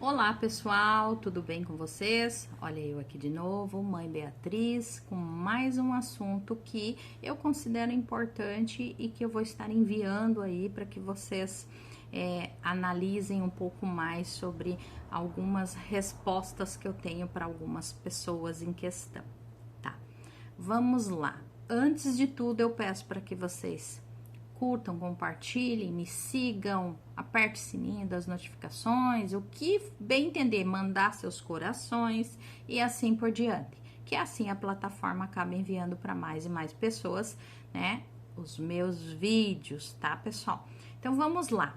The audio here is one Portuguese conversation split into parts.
Olá pessoal, tudo bem com vocês? Olha eu aqui de novo, Mãe Beatriz, com mais um assunto que eu considero importante e que eu vou estar enviando aí para que vocês analisem um pouco mais sobre algumas respostas que eu tenho para algumas pessoas em questão, tá? Vamos lá. Antes de tudo, eu peço para que vocês curtam, compartilhem, me sigam, aperte o sininho das notificações, o que bem entender, mandar seus corações e assim por diante. Que assim a plataforma acaba enviando para mais e mais pessoas, né, os meus vídeos, tá, pessoal? Então vamos lá.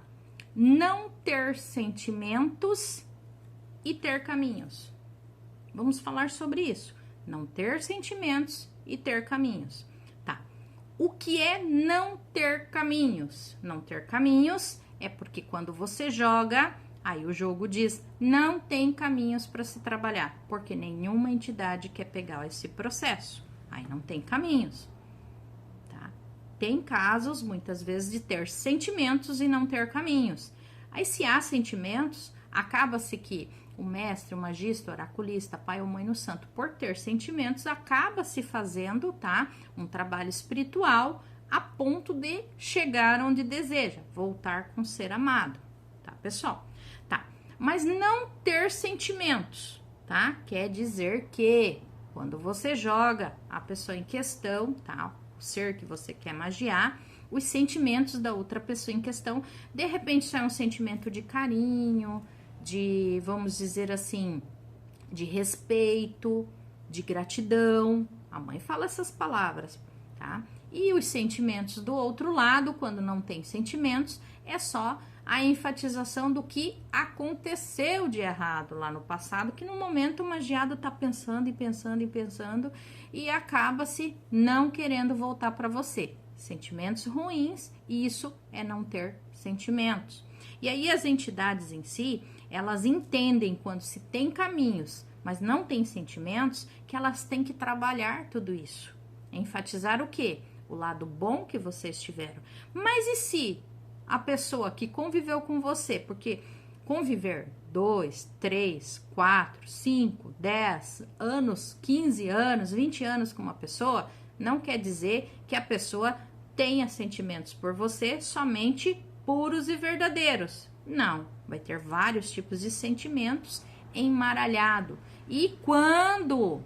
Não ter sentimentos e ter caminhos. Vamos falar sobre isso. Não ter sentimentos e ter caminhos. O que é não ter caminhos? Não ter caminhos é porque quando você joga, aí o jogo diz, não tem caminhos para se trabalhar, porque nenhuma entidade quer pegar esse processo. Aí não tem caminhos, tá? Tem casos, muitas vezes, de ter sentimentos e não ter caminhos. Aí se há sentimentos, acaba-se que o mestre, o magista, o oraculista, pai ou mãe no santo, por ter sentimentos, acaba se fazendo, tá? Um trabalho espiritual a ponto de chegar onde deseja, voltar com o ser amado, tá, pessoal? Tá, mas não ter sentimentos, tá? Quer dizer que quando você joga a pessoa em questão, tá? O ser que você quer magiar, os sentimentos da outra pessoa em questão, de repente isso é um sentimento de carinho, de, vamos dizer assim, de respeito, de gratidão. A mãe fala essas palavras, tá? E os sentimentos do outro lado, quando não tem sentimentos, é só a enfatização do que aconteceu de errado lá no passado, que no momento o magiado tá pensando e pensando e pensando e acaba-se não querendo voltar para você. Sentimentos ruins, e isso é não ter sentimentos. E aí as entidades em si, elas entendem quando se tem caminhos, mas não tem sentimentos, que elas têm que trabalhar tudo isso. Enfatizar o quê? O lado bom que vocês tiveram. Mas e se a pessoa que conviveu com você, porque conviver 2, 3, 4, 5, 10 anos, 15 anos, 20 anos com uma pessoa, não quer dizer que a pessoa tenha sentimentos por você somente puros e verdadeiros. Não, vai ter vários tipos de sentimentos embaralhado. E quando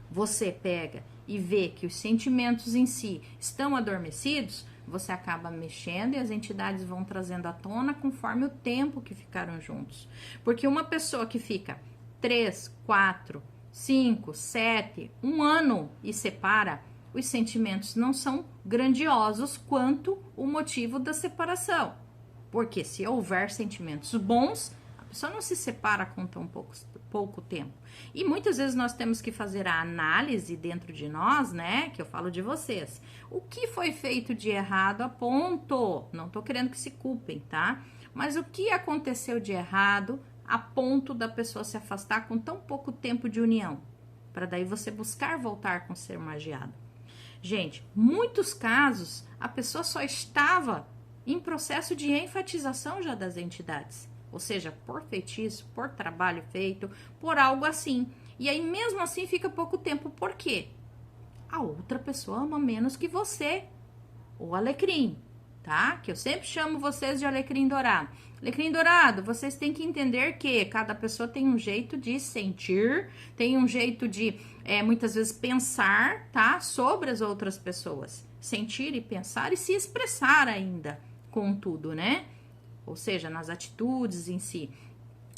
você pega e vê que os sentimentos em si estão adormecidos, você acaba mexendo e as entidades vão trazendo à tona conforme o tempo que ficaram juntos. Porque uma pessoa que fica 3, 4, 5, 7, 1 ano e separa, os sentimentos não são grandiosos quanto o motivo da separação. Porque se houver sentimentos bons, a pessoa não se separa com tão pouco tempo. E muitas vezes nós temos que fazer a análise dentro de nós, né? Que eu falo de vocês. O que foi feito de errado a ponto? Não tô querendo que se culpem, tá? Mas o que aconteceu de errado a ponto da pessoa se afastar com tão pouco tempo de união? Para daí você buscar voltar com o ser magiado. Gente, muitos casos a pessoa só estava em processo de enfatização já das entidades, ou seja, por feitiço, por trabalho feito, por algo assim. E aí mesmo assim fica pouco tempo, por quê? A outra pessoa ama menos que você, o alecrim, tá? Que eu sempre chamo vocês de alecrim dourado. Alecrim dourado, vocês têm que entender que cada pessoa tem um jeito de sentir, tem um jeito de, muitas vezes, pensar, tá? Sobre as outras pessoas. Sentir e pensar e se expressar ainda com tudo, né? Ou seja, nas atitudes em si.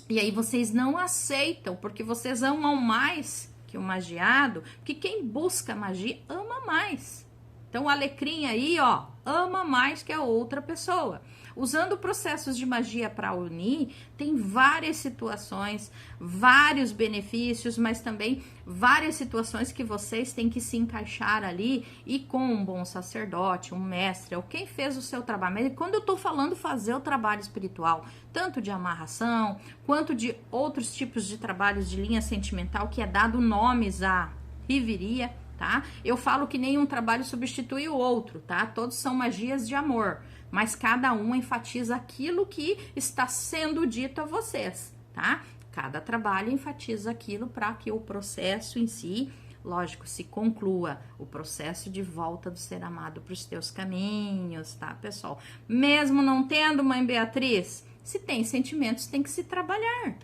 E aí vocês não aceitam, porque vocês amam mais que o magiado, porque quem busca magia ama mais. Então, o alecrim aí, ó, ama mais que a outra pessoa. Usando processos de magia para unir, tem várias situações, vários benefícios, mas também várias situações que vocês têm que se encaixar ali e com um bom sacerdote, um mestre, ou quem fez o seu trabalho. Mas quando eu tô falando fazer o trabalho espiritual, tanto de amarração, quanto de outros tipos de trabalhos de linha sentimental, que é dado nomes à riveria, tá? Eu falo que nenhum trabalho substitui o outro, tá? Todos são magias de amor, mas cada um enfatiza aquilo que está sendo dito a vocês, tá? Cada trabalho enfatiza aquilo para que o processo em si, lógico, se conclua o processo de volta do ser amado para os teus caminhos, tá, pessoal? Mesmo não tendo, mãe Beatriz, se tem sentimentos, tem que se trabalhar.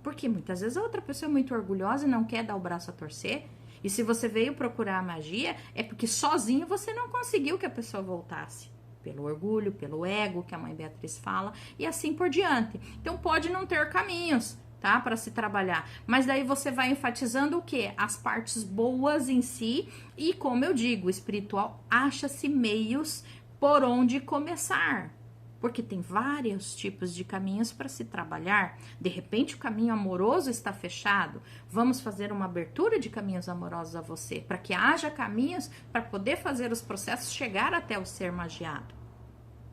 Porque muitas vezes a outra pessoa é muito orgulhosa e não quer dar o braço a torcer. E se você veio procurar a magia, é porque sozinho você não conseguiu que a pessoa voltasse. Pelo orgulho, pelo ego, que a mãe Beatriz fala, e assim por diante. Então pode não ter caminhos, tá, para se trabalhar, mas daí você vai enfatizando o quê? As partes boas em si, e como eu digo, o espiritual acha-se meios por onde começar, porque tem vários tipos de caminhos para se trabalhar. De repente o caminho amoroso está fechado, vamos fazer uma abertura de caminhos amorosos a você, para que haja caminhos para poder fazer os processos chegar até o ser magiado.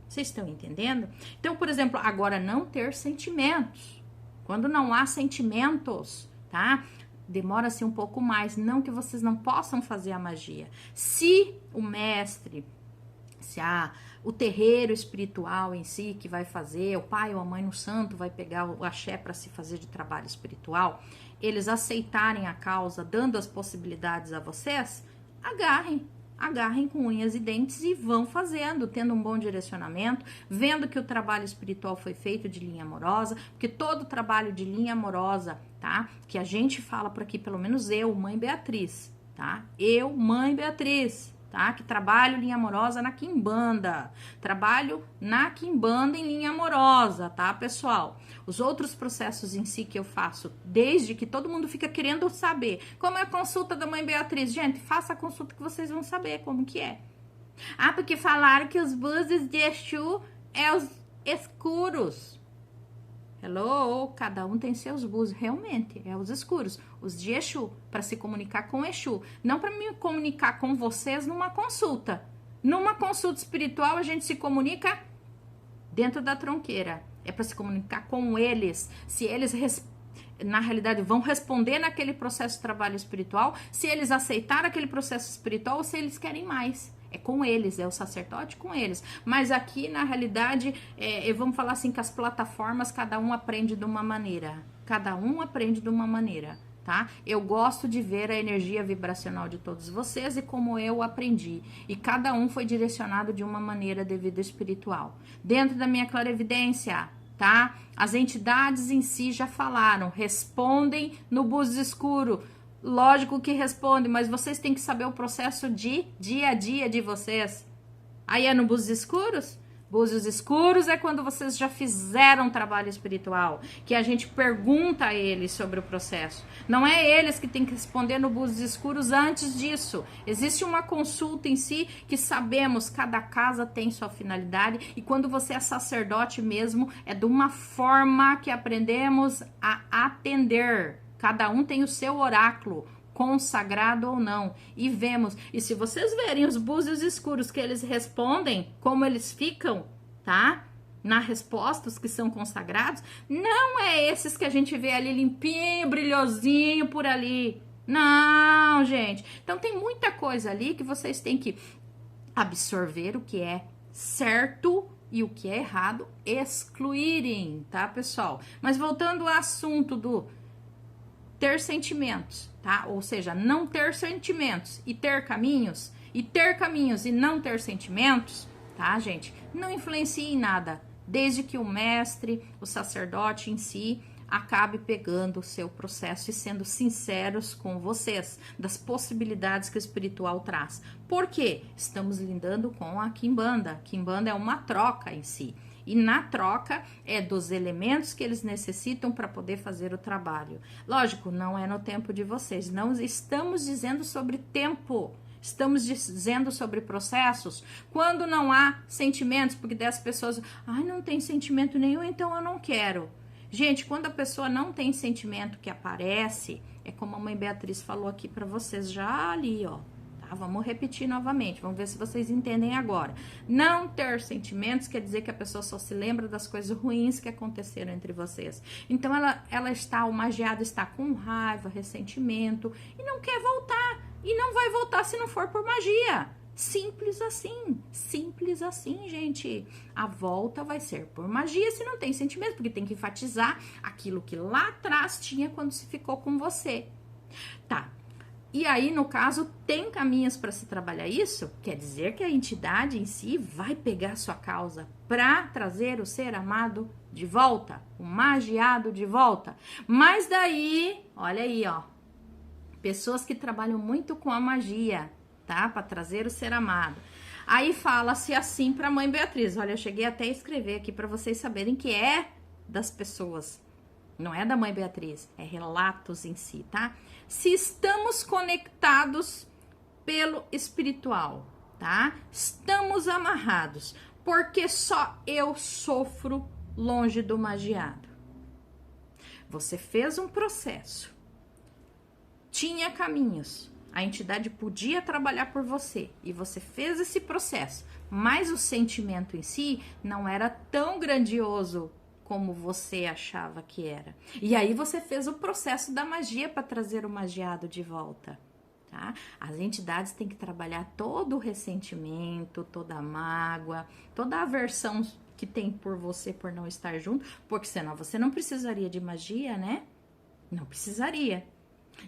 Vocês estão entendendo? Então, por exemplo, agora não ter sentimentos. Quando não há sentimentos, tá? Demora-se um pouco mais. Não que vocês não possam fazer a magia. Se o mestre, se o terreiro espiritual em si que vai fazer, o pai ou a mãe no santo vai pegar o axé para se fazer de trabalho espiritual, eles aceitarem a causa, dando as possibilidades a vocês, agarrem com unhas e dentes e vão fazendo, tendo um bom direcionamento, vendo que o trabalho espiritual foi feito de linha amorosa, porque todo trabalho de linha amorosa, tá? Que a gente fala por aqui, pelo menos eu, mãe Beatriz, tá? Eu, mãe Beatriz, tá? Que trabalho linha amorosa na Quimbanda. Trabalho na Quimbanda em linha amorosa, tá, pessoal? Os outros processos em si que eu faço, desde que todo mundo fica querendo saber como é a consulta da mãe Beatriz. Gente, faça a consulta que vocês vão saber como que é. Ah, porque falaram que os búzios de Exu é os escuros. Hello, cada um tem seus búzios, realmente, é os escuros, os de Exu, para se comunicar com Exu, não para me comunicar com vocês numa consulta. Numa consulta espiritual a gente se comunica dentro da tronqueira, é para se comunicar com eles, se eles na realidade vão responder naquele processo de trabalho espiritual, se eles aceitaram aquele processo espiritual ou se eles querem mais. É com eles, é o sacerdote com eles. Mas aqui, na realidade, vamos falar assim que as plataformas, cada um aprende de uma maneira. Cada um aprende de uma maneira, tá? Eu gosto de ver a energia vibracional de todos vocês e como eu aprendi. E cada um foi direcionado de uma maneira devido ao espiritual. Dentro da minha clarevidência, tá? As entidades em si já falaram, respondem no búzio escuro. Lógico que responde, mas vocês têm que saber o processo de dia a dia de vocês. Aí é no búzios escuros? Búzios escuros é quando vocês já fizeram um trabalho espiritual, que a gente pergunta a eles sobre o processo. Não é eles que têm que responder no búzios escuros antes disso. Existe uma consulta em si que sabemos, cada casa tem sua finalidade, e quando você é sacerdote mesmo, é de uma forma que aprendemos a atender. Cada um tem o seu oráculo, consagrado ou não. E vemos. E se vocês verem os búzios escuros que eles respondem, como eles ficam, tá? Na resposta, os que são consagrados, não é esses que a gente vê ali limpinho, brilhosinho por ali. Não, gente. Então tem muita coisa ali que vocês têm que absorver o que é certo e o que é errado, excluírem, tá, pessoal? Mas voltando ao assunto do ter sentimentos, tá? Ou seja, não ter sentimentos e ter caminhos e não ter sentimentos, tá, gente? Não influencia em nada, desde que o mestre, o sacerdote em si, acabe pegando o seu processo e sendo sinceros com vocês, das possibilidades que o espiritual traz. Por quê? Estamos lidando com a Quimbanda. Quimbanda é uma troca em si. E na troca é dos elementos que eles necessitam para poder fazer o trabalho. Lógico, não é no tempo de vocês. Não estamos dizendo sobre tempo. Estamos dizendo sobre processos. Quando não há sentimentos, porque das pessoas, não tem sentimento nenhum, então eu não quero. Gente, quando a pessoa não tem sentimento que aparece, é como a mãe Beatriz falou aqui para vocês já ali, ó. Vamos repetir novamente, vamos ver se vocês entendem agora. Não ter sentimentos quer dizer que a pessoa só se lembra das coisas ruins que aconteceram entre vocês. Então o magiado está com raiva, ressentimento e não quer voltar. E não vai voltar se não for por magia. Simples assim, gente. A volta vai ser por magia se não tem sentimento, porque tem que enfatizar aquilo que lá atrás tinha quando se ficou com você. Tá. E aí, no caso, tem caminhos para se trabalhar isso? Quer dizer que a entidade em si vai pegar sua causa para trazer o ser amado de volta, o magiado de volta. Mas daí, olha aí, ó, pessoas que trabalham muito com a magia, tá? Para trazer o ser amado. Aí fala-se assim para a mãe Beatriz. Olha, eu cheguei até a escrever aqui para vocês saberem que é das pessoas. Não é da mãe Beatriz, é relatos em si, tá? Se estamos conectados pelo espiritual, tá? Estamos amarrados, porque só eu sofro longe do magiado. Você fez um processo, tinha caminhos, a entidade podia trabalhar por você e você fez esse processo, mas o sentimento em si não era tão grandioso como você achava que era. E aí você fez o processo da magia para trazer o magiado de volta, tá? As entidades têm que trabalhar todo o ressentimento, toda a mágoa, toda a aversão que tem por você por não estar junto, porque senão você não precisaria de magia, né? Não precisaria.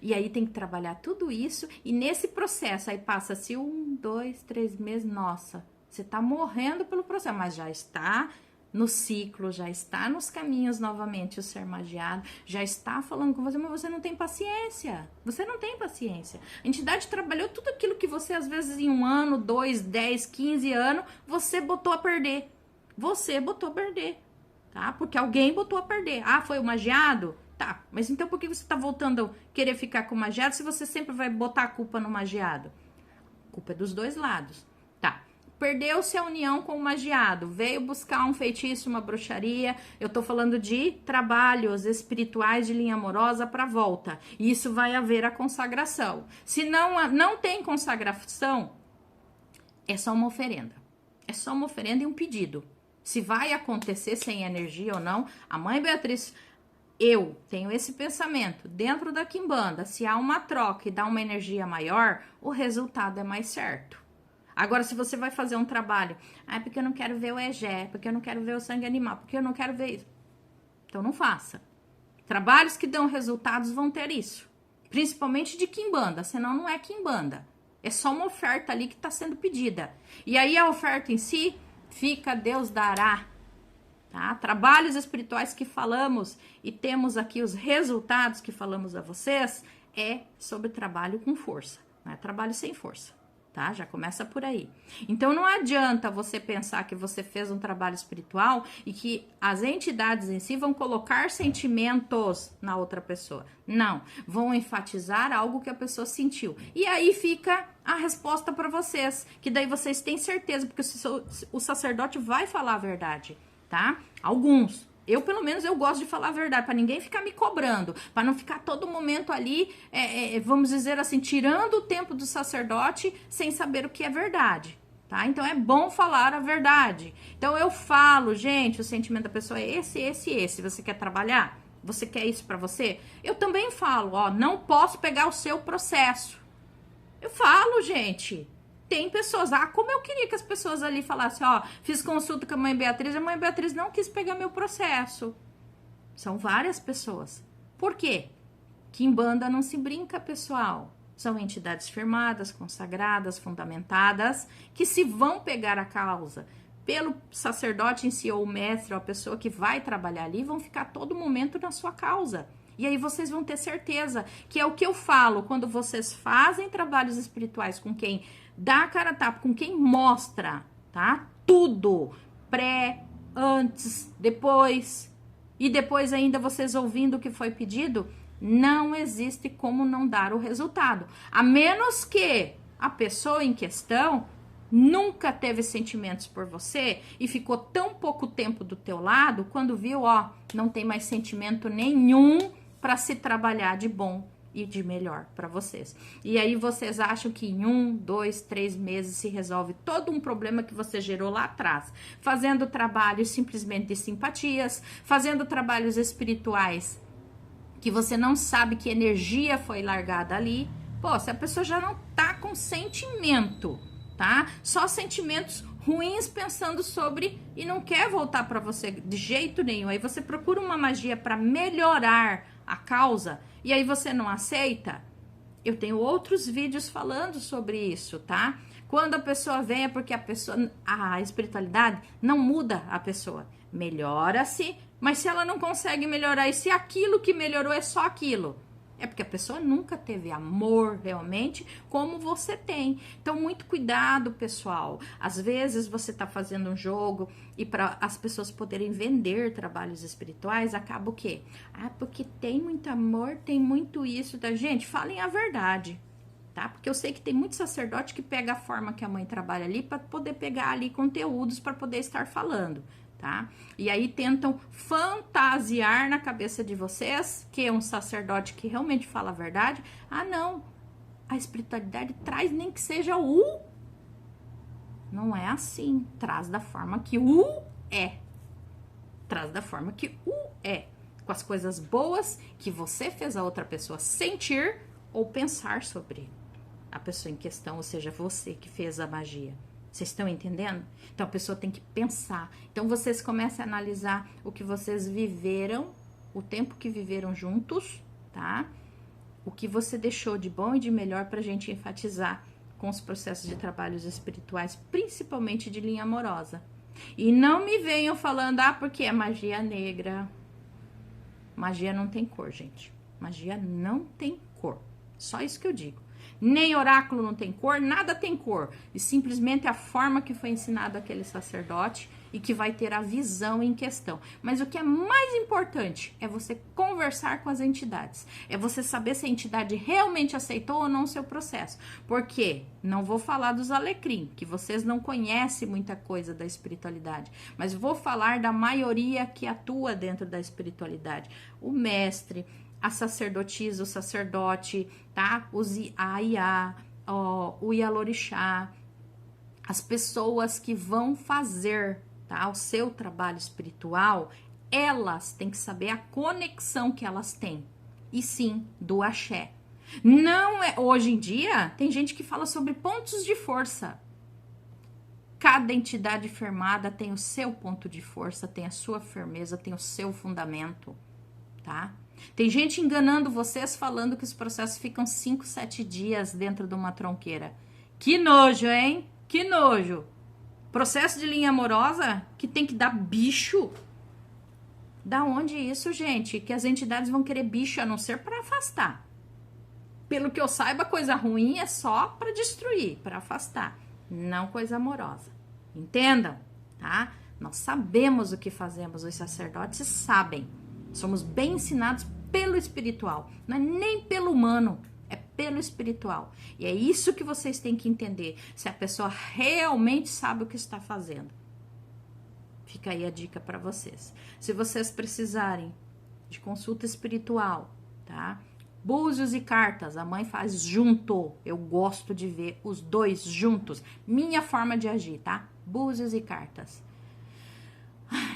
E aí tem que trabalhar tudo isso, e nesse processo aí passa-se 1, 2, 3 meses, nossa, você tá morrendo pelo processo, mas já está no ciclo, já está nos caminhos novamente o ser magiado, já está falando com você, mas você não tem paciência, você não tem paciência. A entidade trabalhou tudo aquilo que você, às vezes, em 1 ano, 2, 10, 15 anos, você botou a perder. Você botou a perder, tá? Porque alguém botou a perder. Ah, foi o magiado? Tá, mas então por que você tá voltando a querer ficar com o magiado se você sempre vai botar a culpa no magiado? A culpa é dos dois lados, tá? Perdeu-se a união com o magiado, veio buscar um feitiço, uma bruxaria. Eu tô falando de trabalhos espirituais de linha amorosa para volta. E isso vai haver a consagração. Se não tem consagração, é só uma oferenda. É só uma oferenda e um pedido. Se vai acontecer sem energia ou não, a mãe Beatriz, eu tenho esse pensamento. Dentro da quimbanda, se há uma troca e dá uma energia maior, o resultado é mais certo. Agora, se você vai fazer um trabalho, porque eu não quero ver o egé, porque eu não quero ver o sangue animal, porque eu não quero ver isso. Então, não faça. Trabalhos que dão resultados vão ter isso. Principalmente de quimbanda, senão não é quimbanda. É só uma oferta ali que está sendo pedida. E aí, a oferta em si, fica Deus dará. Tá? Trabalhos espirituais que falamos e temos aqui os resultados que falamos a vocês, é sobre trabalho com força. Não é trabalho sem força. Tá? Já começa por aí. Então não adianta você pensar que você fez um trabalho espiritual e que as entidades em si vão colocar sentimentos na outra pessoa. Não, vão enfatizar algo que a pessoa sentiu. E aí fica a resposta para vocês, que daí vocês têm certeza, porque o sacerdote vai falar a verdade, tá? Alguns. Eu, pelo menos, eu gosto de falar a verdade, para ninguém ficar me cobrando, para não ficar todo momento ali, vamos dizer assim, tirando o tempo do sacerdote sem saber o que é verdade, tá? Então, é bom falar a verdade. Então, eu falo, gente, o sentimento da pessoa é esse. Você quer trabalhar? Você quer isso para você? Eu também falo, ó, não posso pegar o seu processo. Eu falo, gente. Tem pessoas, como eu queria que as pessoas ali falassem, ó, fiz consulta com a mãe Beatriz, a mãe Beatriz não quis pegar meu processo. São várias pessoas. Por quê? Quimbanda não se brinca, pessoal. São entidades firmadas, consagradas, fundamentadas, que se vão pegar a causa pelo sacerdote em si, ou o mestre, ou a pessoa que vai trabalhar ali, vão ficar todo momento na sua causa. E aí vocês vão ter certeza que é o que eu falo, quando vocês fazem trabalhos espirituais com quem dá a cara a tapa, com quem mostra, tá? Tudo, pré, antes, depois, e depois ainda vocês ouvindo o que foi pedido, não existe como não dar o resultado. A menos que a pessoa em questão nunca teve sentimentos por você e ficou tão pouco tempo do teu lado, quando viu, ó, não tem mais sentimento nenhum para se trabalhar de bom e de melhor para vocês. E aí vocês acham que em 1, 2, 3 meses se resolve todo um problema que você gerou lá atrás, fazendo trabalhos simplesmente de simpatias, fazendo trabalhos espirituais que você não sabe que energia foi largada ali. Pô, se a pessoa já não tá com sentimento tá? Só sentimentos ruins pensando sobre e não quer voltar para você de jeito nenhum. Aí você procura uma magia para melhorar a causa e aí você não aceita. Eu tenho outros vídeos falando sobre isso, tá? Quando a pessoa vem é porque a espiritualidade não muda a pessoa. Melhora-se, mas se ela não consegue melhorar e se aquilo que melhorou é só aquilo, é porque a pessoa nunca teve amor realmente como você tem. Então, muito cuidado, pessoal. Às vezes você está fazendo um jogo e para as pessoas poderem vender trabalhos espirituais, acaba o quê? Ah, porque tem muito amor, tem muito isso. Tá? Gente, falem a verdade, tá? Porque eu sei que tem muito sacerdote que pega a forma que a mãe trabalha ali para poder pegar ali conteúdos para poder estar falando. Tá? E aí tentam fantasiar na cabeça de vocês que é um sacerdote que realmente fala a verdade. Ah, não, a espiritualidade traz nem que seja o. Não é assim, traz da forma que o é. Traz da forma que o é. Com as coisas boas que você fez a outra pessoa sentir ou pensar sobre a pessoa em questão, ou seja, você que fez a magia. Vocês estão entendendo? Então a pessoa tem que pensar. Então vocês começam a analisar o que vocês viveram, o tempo que viveram juntos, tá? O que você deixou de bom e de melhor pra gente enfatizar com os processos de trabalhos espirituais, principalmente de linha amorosa. E não me venham falando, porque é magia negra. Magia não tem cor, gente. Magia não tem cor. Só isso que eu digo. Nem oráculo não tem cor, nada tem cor. E simplesmente a forma que foi ensinado aquele sacerdote e que vai ter a visão em questão. Mas o que é mais importante é você conversar com as entidades. É você saber se a entidade realmente aceitou ou não o seu processo. Porque não vou falar dos alecrim, que vocês não conhecem muita coisa da espiritualidade. Mas vou falar da maioria que atua dentro da espiritualidade. O mestre, a sacerdotisa, o sacerdote, tá? A Iá, o Ialorixá, as pessoas que vão fazer, tá? O seu trabalho espiritual, elas têm que saber a conexão que elas têm. E sim, do axé. Não é, hoje em dia, tem gente que fala sobre pontos de força. Cada entidade firmada tem o seu ponto de força, tem a sua firmeza, tem o seu fundamento, tá? Tem gente enganando vocês falando que os processos ficam 5, 7 dias dentro de uma tronqueira. Que nojo, hein? Que nojo. Processo de linha amorosa que tem que dar bicho. Da onde isso, gente? Que as entidades vão querer bicho a não ser para afastar. Pelo que eu saiba, coisa ruim é só para destruir, para afastar. Não coisa amorosa. Entendam, tá? Nós sabemos o que fazemos, os sacerdotes sabem. Somos bem ensinados pelo espiritual, não é nem pelo humano, é pelo espiritual. E é isso que vocês têm que entender, se a pessoa realmente sabe o que está fazendo. Fica aí a dica para vocês. Se vocês precisarem de consulta espiritual, tá? Búzios e cartas, a mãe faz junto. Eu gosto de ver os dois juntos. Minha forma de agir, tá? Búzios e cartas.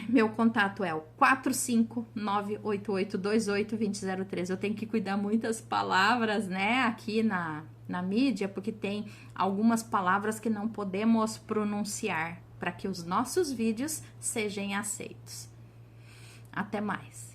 Meu contato é o 45988282003. Eu tenho que cuidar muitas palavras, né, aqui na mídia, porque tem algumas palavras que não podemos pronunciar para que os nossos vídeos sejam aceitos. Até mais.